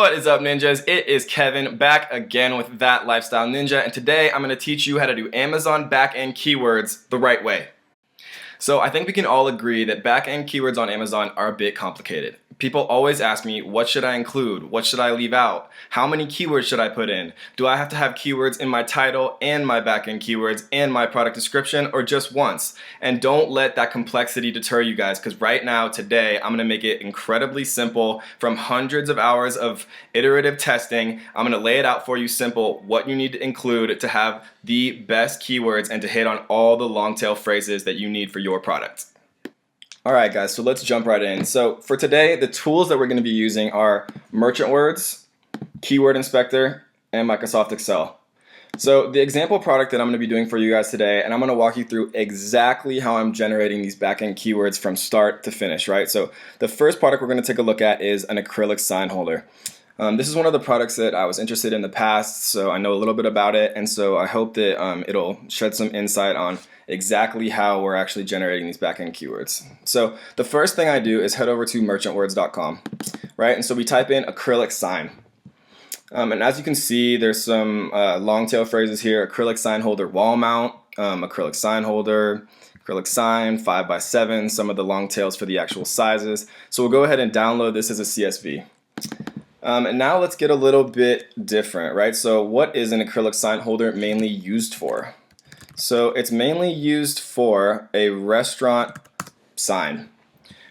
What is up, ninjas? It is Kevin back again with That Lifestyle Ninja, and today I'm going to teach you how to do Amazon backend keywords the right way. So I think we can all agree that backend keywords on Amazon are a bit complicated. People always ask me, what should I include? What should I leave out? How many keywords should I put in? Do I have to have keywords in my title and my backend keywords and my product description, or just once? And don't let that complexity deter you guys, because right now, today, I'm gonna make it incredibly simple. From hundreds of hours of iterative testing, I'm gonna lay it out for you simple, what you need to include to have the best keywords and to hit on all the long tail phrases that you need for your product. Alright guys, so let's jump right in. So for today, the tools that we're going to be using are Merchant Words, Keyword Inspector, and Microsoft Excel. So the example product that I'm going to be doing for you guys today, and I'm going to walk you through exactly how I'm generating these backend keywords from start to finish, right? So the first product we're going to take a look at is an acrylic sign holder. This is one of the products that I was interested in the past, so I know a little bit about it, and so I hope that it'll shed some insight on exactly how we're actually generating these backend keywords. So the first thing I do is head over to merchantwords.com, right? And so we type in acrylic sign. And as you can see, there's some long tail phrases here: acrylic sign holder wall mount, acrylic sign holder, acrylic sign, 5x7, some of the long tails for the actual sizes. So we'll go ahead and download this as a CSV. And now let's get a little bit different, right? So what is an acrylic sign holder mainly used for? So it's mainly used for a restaurant sign,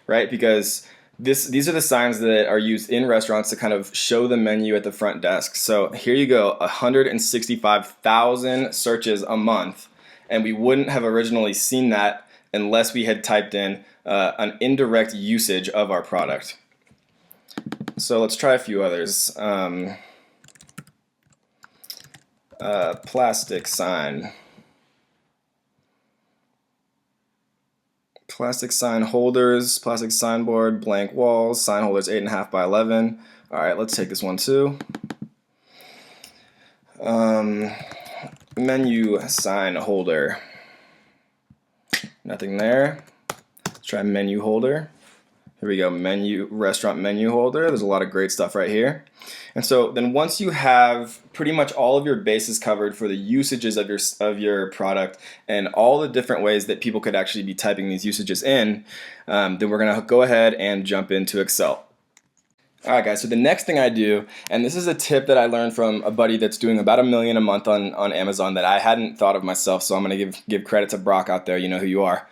right? Because these are the signs that are used in restaurants to kind of show the menu at the front desk. So here you go, 165,000 searches a month, and we wouldn't have originally seen that unless we had typed in an indirect usage of our product. So let's try a few others. Plastic sign. Plastic sign holders, plastic signboard, blank walls, sign holders 8.5 by 11. All right, let's take this one too. Menu sign holder. Nothing there. Let's try menu holder. Here we go, restaurant menu holder. There's a lot of great stuff right here. And so then once you have pretty much all of your bases covered for the usages of your product and all the different ways that people could actually be typing these usages in, then we're gonna go ahead and jump into Excel. Alright guys, so the next thing I do, and this is a tip that I learned from a buddy that's doing about $1 million a month on Amazon that I hadn't thought of myself, so I'm gonna give credit to Brock out there, you know who you are.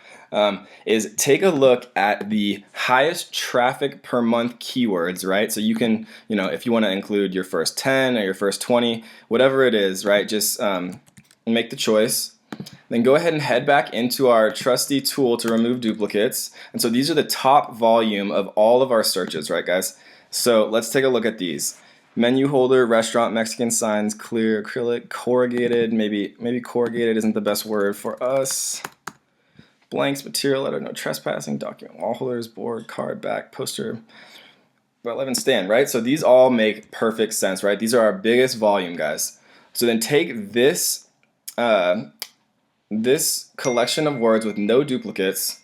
Is take a look at the highest traffic per month keywords, right? So you can, if you want to include your first 10 or your first 20, whatever it is, right? Just make the choice. Then go ahead and head back into our trusty tool to remove duplicates. And so these are the top volume of all of our searches, right, guys? So let's take a look at these. Menu holder, restaurant, Mexican signs, clear, acrylic, corrugated. Maybe corrugated isn't the best word for us. Blanks, material, letter, no trespassing, document, wall holders, board, card, back, poster, but 11 stand, right? So these all make perfect sense, right? These are our biggest volume, guys. So then take this this collection of words with no duplicates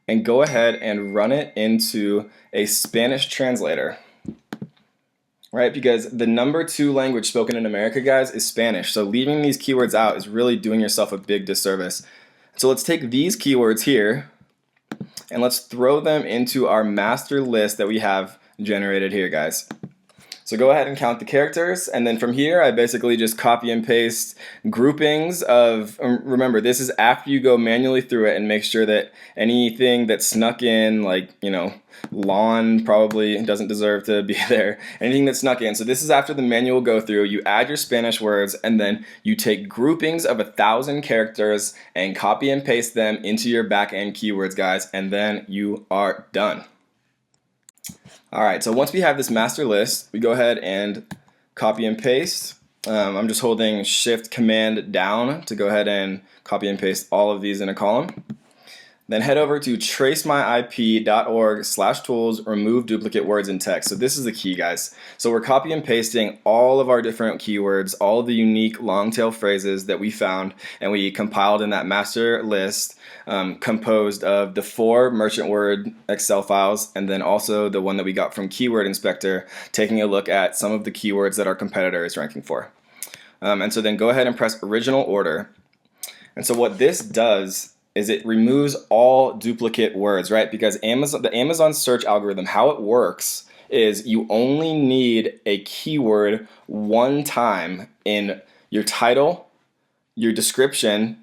and go ahead and run it into a Spanish translator, right? Because the number 2 language spoken in America, guys, is Spanish. So leaving these keywords out is really doing yourself a big disservice. So let's take these keywords here and let's throw them into our master list that we have generated here, guys. So go ahead and count the characters, and then from here I basically just copy and paste groupings of, remember this is after you go manually through it and make sure that anything that snuck in, like, lawn probably doesn't deserve to be there, anything that snuck in. So this is after the manual go through, you add your Spanish words, and then you take groupings of 1,000 characters and copy and paste them into your back-end keywords, guys, and then you are done. Alright, so once we have this master list, we go ahead and copy and paste. I'm just holding Shift Command down to go ahead and copy and paste all of these in a column. Then head over to tracemyip.org/tools, remove duplicate words in text. So this is the key, guys. So we're copy and pasting all of our different keywords, all of the unique long tail phrases that we found, and we compiled in that master list, composed of the 4 merchant word Excel files, and then also the one that we got from Keyword Inspector, taking a look at some of the keywords that our competitor is ranking for. And so then go ahead and press original order. And so what this does is it removes all duplicate words, right? Because the Amazon search algorithm, how it works is you only need a keyword one time in your title, your description,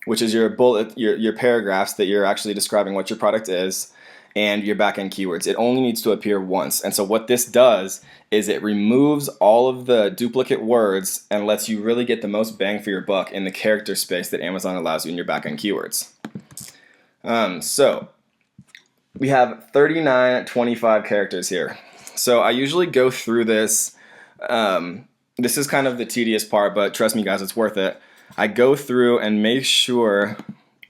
which is your bullet, your paragraphs that you're actually describing what your product is, and your backend keywords. It only needs to appear once. And so what this does is it removes all of the duplicate words and lets you really get the most bang for your buck in the character space that Amazon allows you in your backend keywords. So we have 3925 characters here. So I usually go through this. This is kind of the tedious part, but trust me guys, it's worth it. I go through and make sure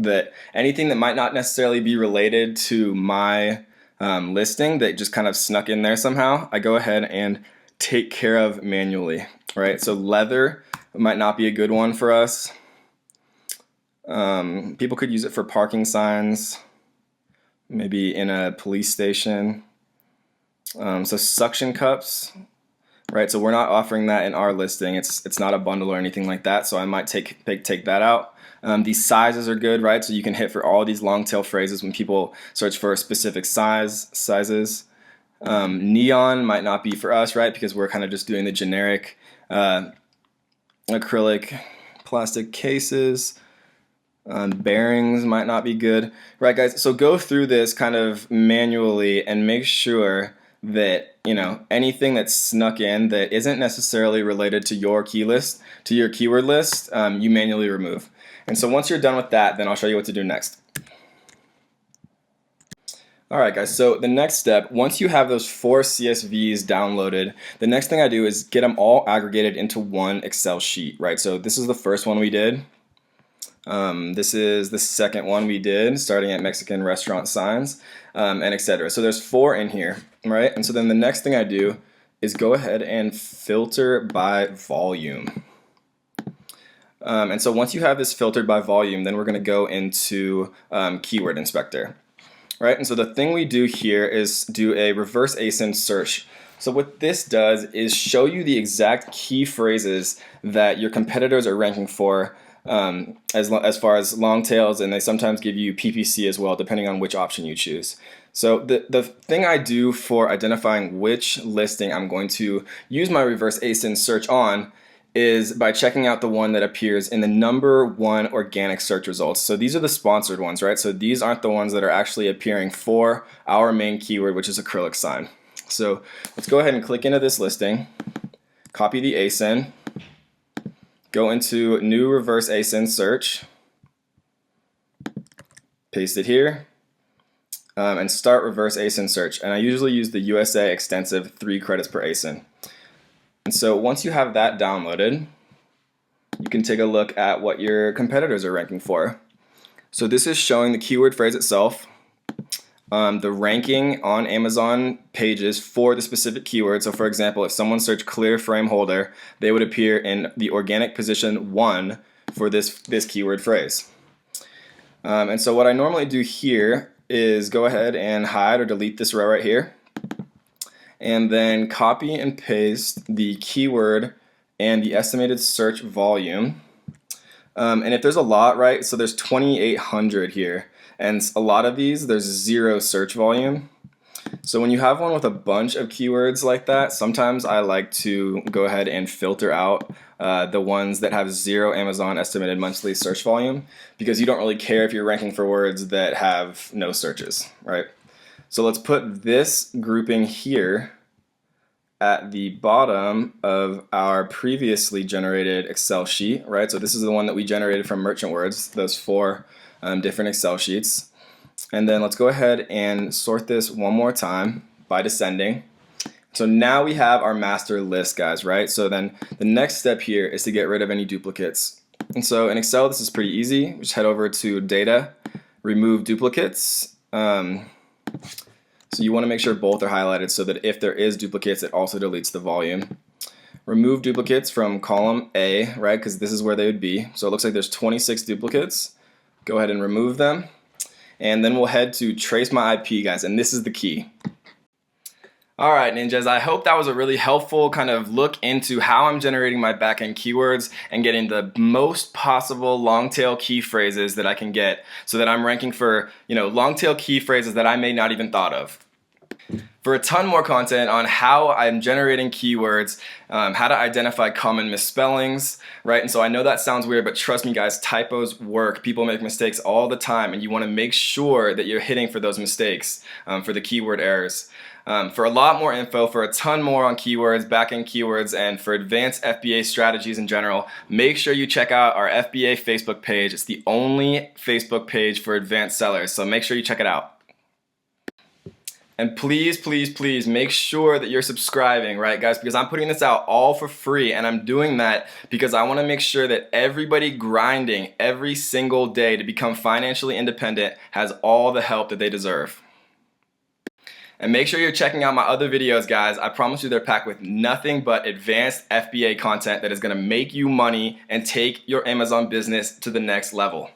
that anything that might not necessarily be related to my listing that just kind of snuck in there somehow, I go ahead and take care of manually, right? So leather might not be a good one for us. People could use it for parking signs, maybe in a police station. So suction cups, right? So we're not offering that in our listing. It's not a bundle or anything like that. So I might take that out. These sizes are good, right? So you can hit for all these long tail phrases when people search for a specific sizes. Neon might not be for us, right? Because we're kind of just doing the generic acrylic plastic cases. Bearings might not be good, right, guys? So go through this kind of manually and make sure that, you know, anything that's snuck in that isn't necessarily related to your key list, to your keyword list, you manually remove. And so once you're done with that, then I'll show you what to do next. Alright guys, so the next step, once you have those 4 CSVs downloaded, the next thing I do is get them all aggregated into one Excel sheet, right? So this is the first one we did. This is the second one we did, starting at Mexican restaurant signs, and etc. So there's 4 in here, right? And so then the next thing I do is go ahead and filter by volume. And so once you have this filtered by volume, then we're going to go into Keyword Inspector, right? And so the thing we do here is do a reverse ASIN search. So what this does is show you the exact key phrases that your competitors are ranking for, as far as long tails, and they sometimes give you PPC as well, depending on which option you choose. So the thing I do for identifying which listing I'm going to use my reverse ASIN search on is by checking out the one that appears in the #1 organic search results. So these are the sponsored ones, right? So these aren't the ones that are actually appearing for our main keyword, which is acrylic sign. So let's go ahead and click into this listing, copy the ASIN, go into new reverse ASIN search, paste it here, and start reverse ASIN search. And I usually use the USA extensive 3 credits per ASIN. And so once you have that downloaded, you can take a look at what your competitors are ranking for. So this is showing the keyword phrase itself, the ranking on Amazon pages for the specific keyword. So for example, if someone searched clear frame holder, they would appear in the organic position 1 for this keyword phrase. And so what I normally do here is go ahead and hide or delete this row right here, and then copy and paste the keyword and the estimated search volume. And if there's a lot, right, so there's 2,800 here, and a lot of these, there's 0 search volume. So when you have one with a bunch of keywords like that, sometimes I like to go ahead and filter out the ones that have 0 Amazon estimated monthly search volume, because you don't really care if you're ranking for words that have no searches, right? So let's put this grouping here at the bottom of our previously generated Excel sheet, right? So this is the one that we generated from Merchant Words, those 4 different Excel sheets. And then let's go ahead and sort this one more time by descending. So now we have our master list, guys, right? So then the next step here is to get rid of any duplicates. And so in Excel, this is pretty easy. We just head over to Data, remove duplicates. So you want to make sure both are highlighted so that if there is duplicates, it also deletes the volume. Remove duplicates from column A, right, because this is where they would be. So it looks like there's 26 duplicates. Go ahead and remove them. And then we'll head to trace my IP, guys, and this is the key. Alright, ninjas, I hope that was a really helpful kind of look into how I'm generating my backend keywords and getting the most possible long tail key phrases that I can get so that I'm ranking for, long tail key phrases that I may not even thought of. For a ton more content on how I'm generating keywords, how to identify common misspellings, right? And so I know that sounds weird, but trust me guys, typos work. People make mistakes all the time, and you want to make sure that you're hitting for those mistakes, for the keyword errors. For a lot more info, for a ton more on keywords, backend keywords, and for advanced FBA strategies in general, make sure you check out our FBA Facebook page. It's the only Facebook page for advanced sellers, so make sure you check it out. And please, please, please make sure that you're subscribing, right guys? Because I'm putting this out all for free, and I'm doing that because I want to make sure that everybody grinding every single day to become financially independent has all the help that they deserve. And make sure you're checking out my other videos, guys. I promise you they're packed with nothing but advanced FBA content that is going to make you money and take your Amazon business to the next level.